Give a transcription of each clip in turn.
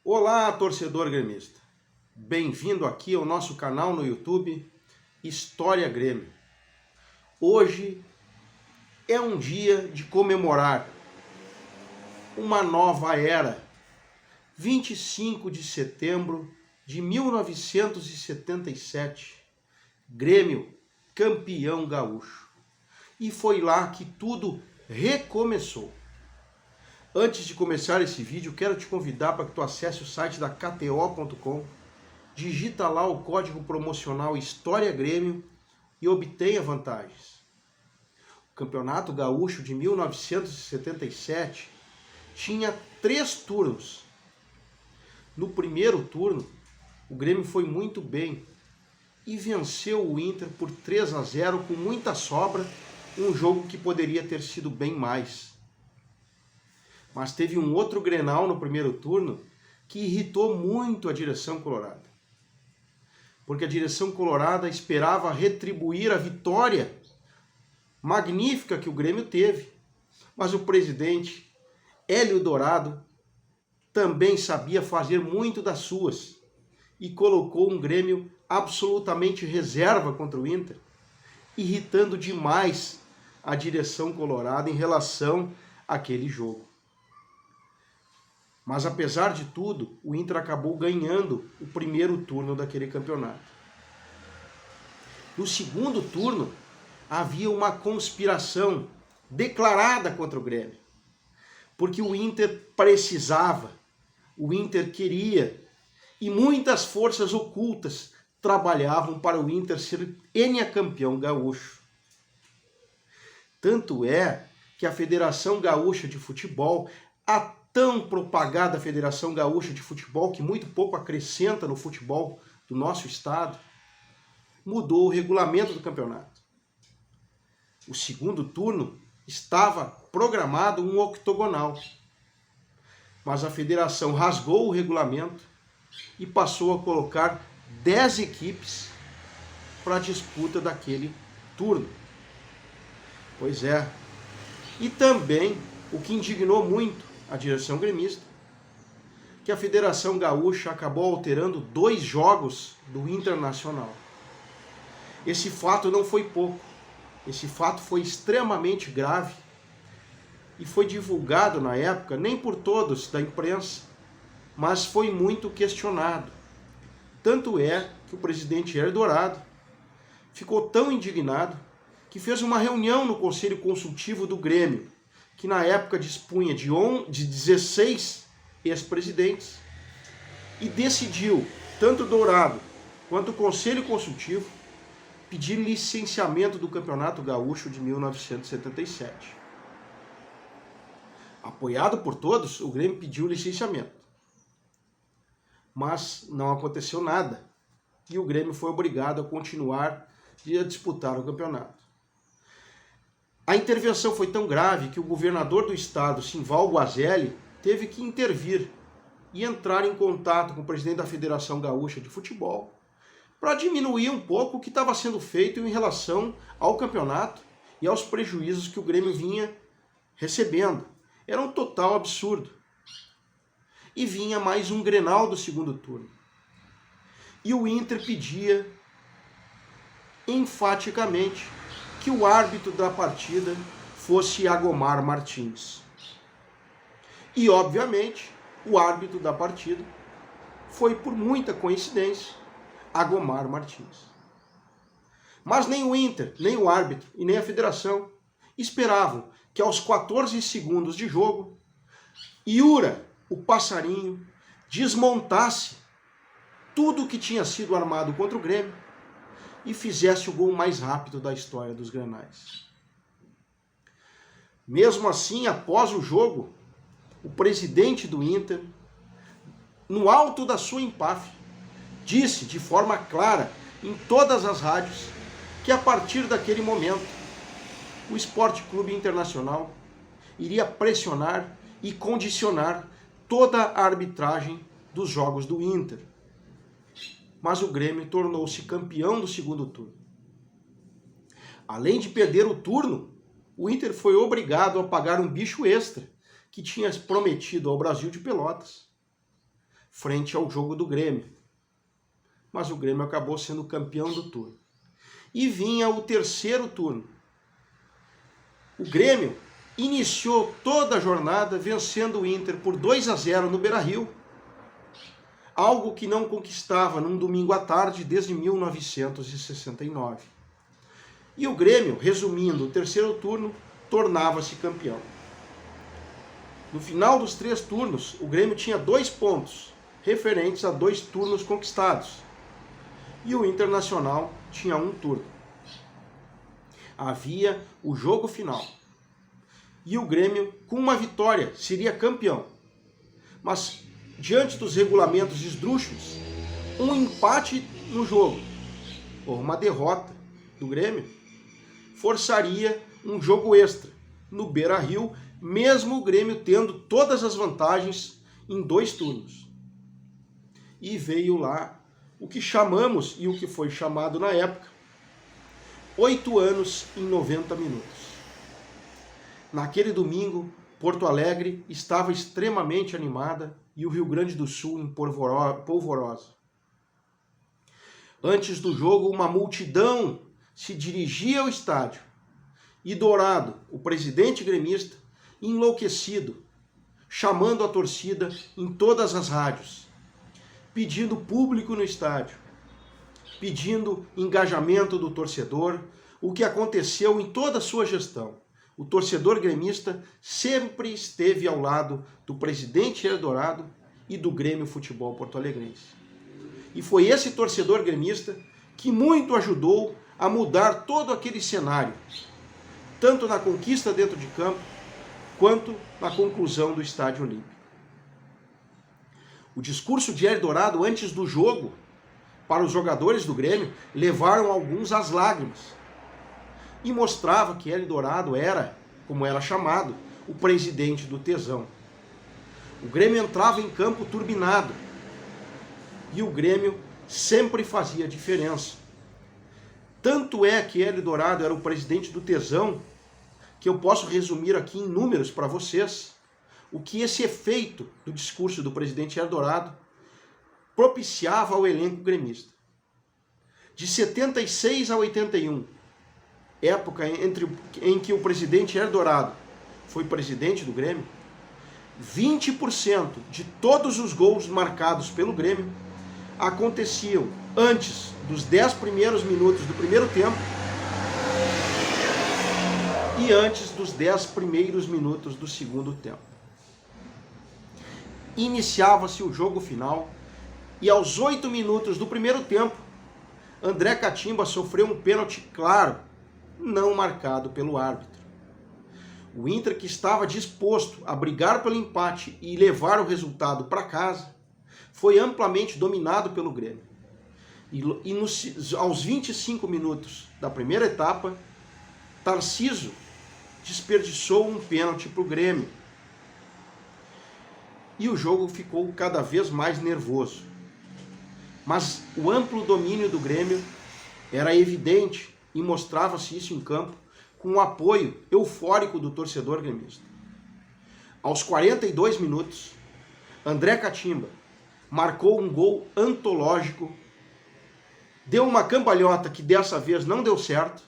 Olá, torcedor gremista. Bem-vindo aqui ao nosso canal no YouTube, História Grêmio. Hoje é um dia de comemorar uma nova era. 25 de setembro de 1977, Grêmio campeão gaúcho. E foi lá que tudo recomeçou. Antes de começar esse vídeo, quero te convidar para que tu acesse o site da KTO.com, digita lá o código promocional História Grêmio e obtenha vantagens. O Campeonato Gaúcho de 1977 tinha 3 turnos. No primeiro turno, o Grêmio foi muito bem e venceu o Inter por 3-0 com muita sobra, um jogo que poderia ter sido bem mais. Mas teve um outro Grenal no primeiro turno que irritou muito a direção colorada. Porque a direção colorada esperava retribuir a vitória magnífica que o Grêmio teve. Mas o presidente, Hélio Dourado, também sabia fazer muito das suas e colocou um Grêmio absolutamente reserva contra o Inter, irritando demais a direção colorada em relação àquele jogo. Mas apesar de tudo, o Inter acabou ganhando o primeiro turno daquele campeonato. No segundo turno, havia uma conspiração declarada contra o Grêmio. Porque o Inter precisava, o Inter queria, e muitas forças ocultas trabalhavam para o Inter ser campeão gaúcho. Tanto é que a Federação Gaúcha de Futebol, a tão propagada Federação Gaúcha de Futebol, que muito pouco acrescenta no futebol do nosso estado, mudou o regulamento do campeonato. O segundo turno estava programado um octogonal, mas a federação rasgou o regulamento e passou a colocar 10 equipes para a disputa daquele turno. Pois é. E também, o que indignou muito a direção gremista, que a Federação Gaúcha acabou alterando 2 jogos do Internacional. Esse fato não foi pouco. Esse fato foi extremamente grave e foi divulgado na época, nem por todos da imprensa, mas foi muito questionado. Tanto é que o presidente Hélio Dourado ficou tão indignado que fez uma reunião no Conselho Consultivo do Grêmio, que na época dispunha de 16 ex-presidentes, e decidiu, tanto Dourado quanto o Conselho Consultivo, pedir licenciamento do Campeonato Gaúcho de 1977. Apoiado por todos, o Grêmio pediu licenciamento. Mas não aconteceu nada, e o Grêmio foi obrigado a continuar a disputar o campeonato. A intervenção foi tão grave que o governador do estado, Simval Guazelli, teve que intervir e entrar em contato com o presidente da Federação Gaúcha de Futebol para diminuir um pouco o que estava sendo feito em relação ao campeonato e aos prejuízos que o Grêmio vinha recebendo. Era um total absurdo. E vinha mais um Grenal do segundo turno. E o Inter pedia enfaticamente que o árbitro da partida fosse Agomar Martins. E, obviamente, o árbitro da partida foi, por muita coincidência, Agomar Martins. Mas nem o Inter, nem o árbitro e nem a federação esperavam que aos 14 segundos de jogo, Iura, o passarinho, desmontasse tudo o que tinha sido armado contra o Grêmio e fizesse o gol mais rápido da história dos Grenais. Mesmo assim, após o jogo, o presidente do Inter, no alto da sua empáfia, disse de forma clara em todas as rádios que a partir daquele momento o Esporte Clube Internacional iria pressionar e condicionar toda a arbitragem dos jogos do Inter. Mas o Grêmio tornou-se campeão do segundo turno. Além de perder o turno, o Inter foi obrigado a pagar um bicho extra que tinha prometido ao Brasil de Pelotas frente ao jogo do Grêmio. Mas o Grêmio acabou sendo campeão do turno. E vinha o terceiro turno. O Grêmio iniciou toda a jornada vencendo o Inter por 2-0 no Beira-Rio, algo que não conquistava num domingo à tarde desde 1969. E o Grêmio, resumindo o terceiro turno, tornava-se campeão. No final dos 3 turnos, o Grêmio tinha 2 pontos, referentes a 2 turnos conquistados. E o Internacional tinha 1 turno. Havia o jogo final. E o Grêmio, com uma vitória, seria campeão. Mas, diante dos regulamentos esdrúxulos, um empate no jogo, ou uma derrota do Grêmio, forçaria um jogo extra no Beira-Rio, mesmo o Grêmio tendo todas as vantagens em 2 turnos. E veio lá o que chamamos, e o que foi chamado na época, 8 anos em 90 minutos. Naquele domingo, Porto Alegre estava extremamente animada e o Rio Grande do Sul em polvorosa. Antes do jogo, uma multidão se dirigia ao estádio e Dourado, o presidente gremista, enlouquecido, chamando a torcida em todas as rádios, pedindo público no estádio, pedindo engajamento do torcedor, o que aconteceu em toda a sua gestão. O torcedor gremista sempre esteve ao lado do presidente Hélio Dourado e do Grêmio Futebol Porto-Alegrense. E foi esse torcedor gremista que muito ajudou a mudar todo aquele cenário, tanto na conquista dentro de campo, quanto na conclusão do Estádio Olímpico. O discurso de Hélio Dourado antes do jogo, para os jogadores do Grêmio, levaram alguns às lágrimas. E mostrava que Hélio Dourado era, como era chamado, o presidente do tesão. O Grêmio entrava em campo turbinado. E o Grêmio sempre fazia diferença. Tanto é que Hélio Dourado era o presidente do tesão, que eu posso resumir aqui em números para vocês, o que esse efeito do discurso do presidente Hélio Dourado propiciava ao elenco gremista. De 76 a 81, época em que o presidente Hélio Dourado foi presidente do Grêmio, 20% de todos os gols marcados pelo Grêmio aconteciam antes dos 10 primeiros minutos do primeiro tempo e antes dos 10 primeiros minutos do segundo tempo. Iniciava-se o jogo final e aos 8 minutos do primeiro tempo, André Catimba sofreu um pênalti claro, não marcado pelo árbitro. O Inter, que estava disposto a brigar pelo empate e levar o resultado para casa, foi amplamente dominado pelo Grêmio. Aos 25 minutos da primeira etapa, Tarcísio desperdiçou um pênalti para o Grêmio. E o jogo ficou cada vez mais nervoso. Mas o amplo domínio do Grêmio era evidente e mostrava-se isso em campo com o apoio eufórico do torcedor gremista. Aos 42 minutos, André Catimba marcou um gol antológico, deu uma cambalhota que dessa vez não deu certo,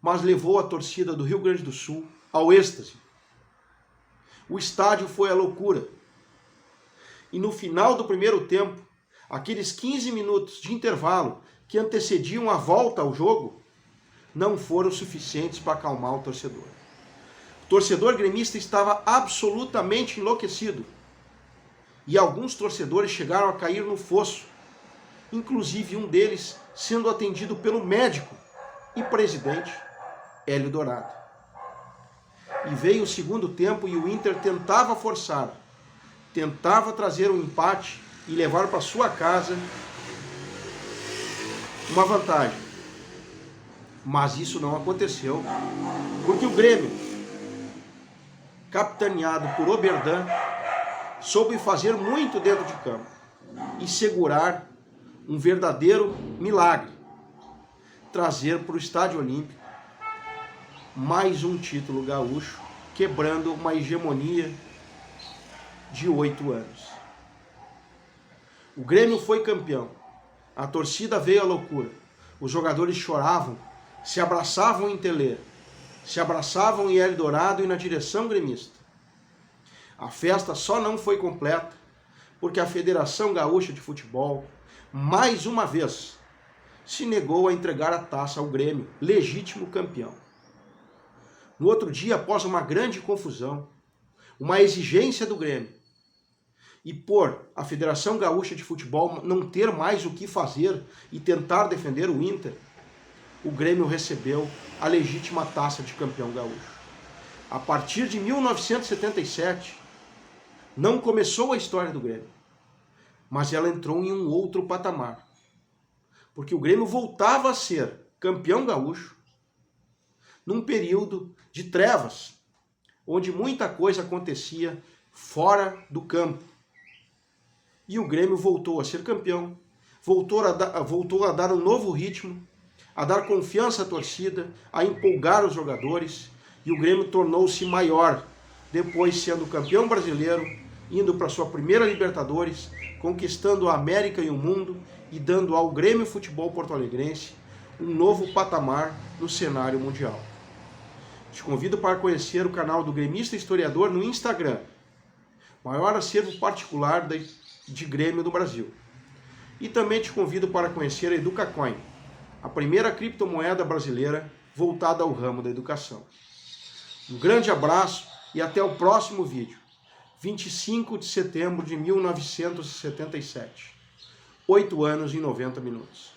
mas levou a torcida do Rio Grande do Sul ao êxtase. O estádio foi à loucura. E no final do primeiro tempo, aqueles 15 minutos de intervalo que antecediam a volta ao jogo, não foram suficientes para acalmar o torcedor. O torcedor gremista estava absolutamente enlouquecido. E alguns torcedores chegaram a cair no fosso, inclusive um deles sendo atendido pelo médico e presidente Hélio Dourado. E veio o segundo tempo e o Inter tentava forçar, tentava trazer um empate e levar para sua casa uma vantagem. Mas isso não aconteceu, porque o Grêmio, capitaneado por Oberdan, soube fazer muito dentro de campo e segurar um verdadeiro milagre, trazer para o Estádio Olímpico mais um título gaúcho, quebrando uma hegemonia de 8 anos. O Grêmio foi campeão. A torcida veio à loucura. Os jogadores choravam, se abraçavam em Telê, se abraçavam em Eldorado e na direção gremista. A festa só não foi completa porque a Federação Gaúcha de Futebol, mais uma vez, se negou a entregar a taça ao Grêmio, legítimo campeão. No outro dia, após uma grande confusão, uma exigência do Grêmio, e por a Federação Gaúcha de Futebol não ter mais o que fazer e tentar defender o Inter, o Grêmio recebeu a legítima taça de campeão gaúcho. A partir de 1977, não começou a história do Grêmio, mas ela entrou em um outro patamar. Porque o Grêmio voltava a ser campeão gaúcho num período de trevas, onde muita coisa acontecia fora do campo. E o Grêmio voltou a ser campeão, voltou a dar um novo ritmo, a dar confiança à torcida, a empolgar os jogadores, e o Grêmio tornou-se maior, depois sendo campeão brasileiro, indo para sua primeira Libertadores, conquistando a América e o mundo e dando ao Grêmio Futebol Porto-Alegrense um novo patamar no cenário mundial. Te convido para conhecer o canal do Gremista Historiador no Instagram, maior acervo particular de Grêmio do Brasil. E também te convido para conhecer a EducaCoin, a primeira criptomoeda brasileira voltada ao ramo da educação. Um grande abraço e até o próximo vídeo. 25 de setembro de 1977. 8 anos e 90 minutos.